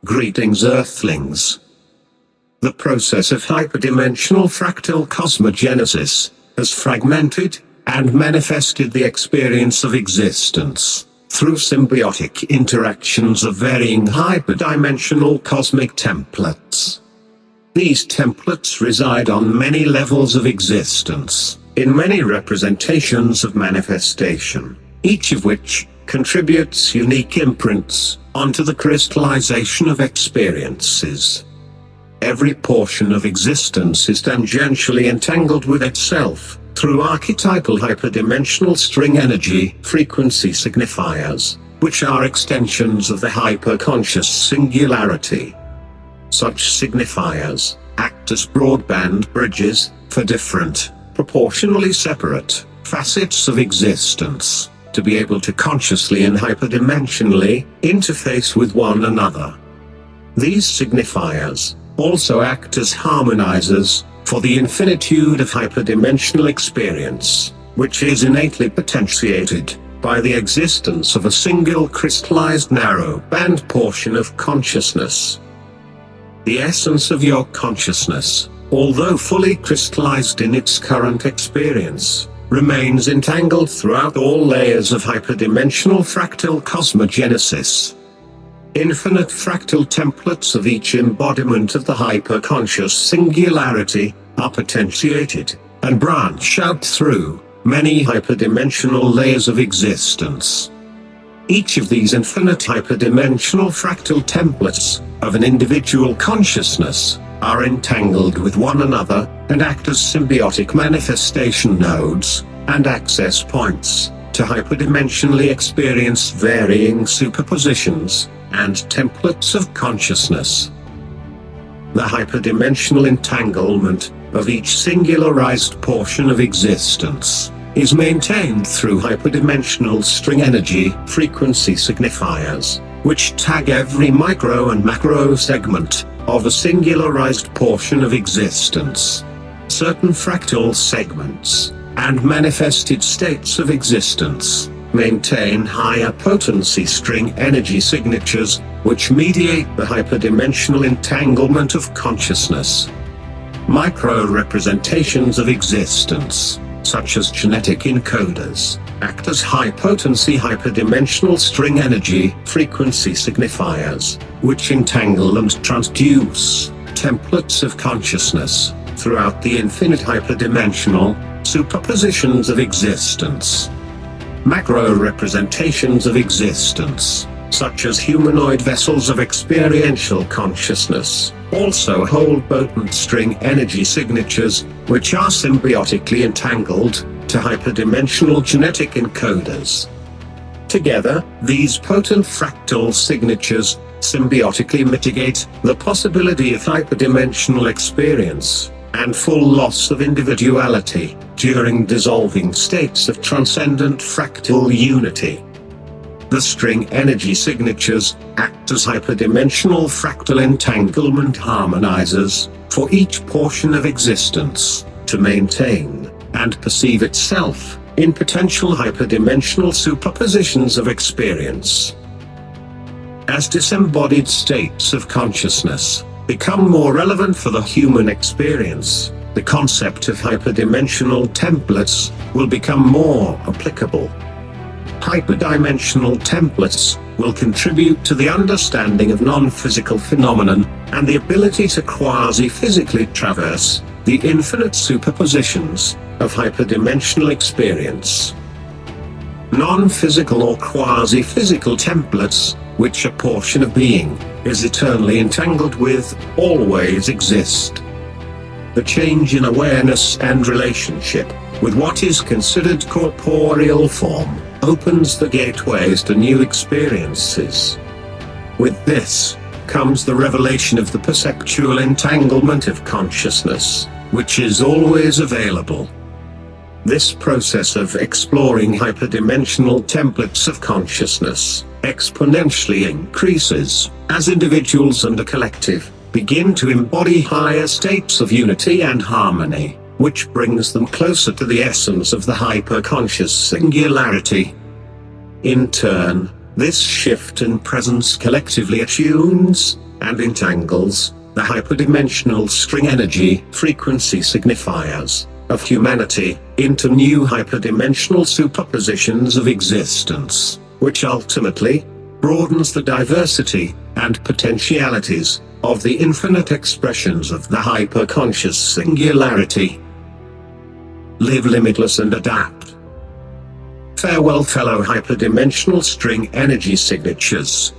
Greetings, Earthlings. The process of hyperdimensional fractal cosmogenesis has fragmented and manifested the experience of existence through symbiotic interactions of varying hyperdimensional cosmic templates. These templates reside on many levels of existence, in many representations of manifestation, each of which contributes unique imprints onto the crystallization of experiences. Every portion of existence is tangentially entangled with itself through archetypal hyperdimensional string energy frequency signifiers, which are extensions of the hyperconscious singularity. Such signifiers act as broadband bridges for different, proportionally separate facets of existence, to be able to consciously and hyperdimensionally interface with one another. These signifiers also act as harmonizers for the infinitude of hyperdimensional experience, which is innately potentiated by the existence of a single crystallized narrow band portion of consciousness. The essence of your consciousness, although fully crystallized in its current experience, remains entangled throughout all layers of hyperdimensional fractal cosmogenesis. Infinite fractal templates of each embodiment of the hyperconscious singularity are potentiated and branch out through many hyperdimensional layers of existence. Each of these infinite hyperdimensional fractal templates of an individual consciousness are entangled with one another and act as symbiotic manifestation nodes and access points to hyperdimensionally experience varying superpositions and templates of consciousness. The hyperdimensional entanglement of each singularized portion of existence is maintained through hyperdimensional string energy frequency signifiers, which tag every micro and macro segment of a singularized portion of existence. Certain fractal segments and manifested states of existence maintain higher potency string energy signatures, which mediate the hyperdimensional entanglement of consciousness. Micro representations of existence, such as genetic encoders, act as high-potency hyperdimensional string energy frequency signifiers, which entangle and transduce templates of consciousness throughout the infinite hyperdimensional superpositions of existence. Macro representations of existence, such as humanoid vessels of experiential consciousness, also hold potent string energy signatures, which are symbiotically entangled to hyperdimensional genetic encoders. Together, these potent fractal signatures symbiotically mitigate the possibility of hyperdimensional experience and full loss of individuality during dissolving states of transcendent fractal unity. The string energy signatures act as hyperdimensional fractal entanglement harmonizers for each portion of existence to maintain and perceive itself in potential hyperdimensional superpositions of experience. As disembodied states of consciousness become more relevant for the human experience, the concept of hyperdimensional templates will become more applicable. Hyperdimensional templates will contribute to the understanding of non-physical phenomenon and the ability to quasi-physically traverse the infinite superpositions of hyperdimensional experience. Non-physical or quasi-physical templates, which a portion of being is eternally entangled with, always exist. The change in awareness and relationship with what is considered corporeal form opens the gateways to new experiences. With this comes the revelation of the perceptual entanglement of consciousness, which is always available. This process of exploring hyperdimensional templates of consciousness exponentially increases as individuals and a collective begin to embody higher states of unity and harmony, which brings them closer to the essence of the hyperconscious singularity. In turn, this shift in presence collectively attunes and entangles the hyperdimensional string energy frequency signifiers of humanity into new hyperdimensional superpositions of existence, which ultimately broadens the diversity and potentialities of the infinite expressions of the hyperconscious singularity. Live limitless and adapt. Farewell, fellow hyperdimensional string energy signatures.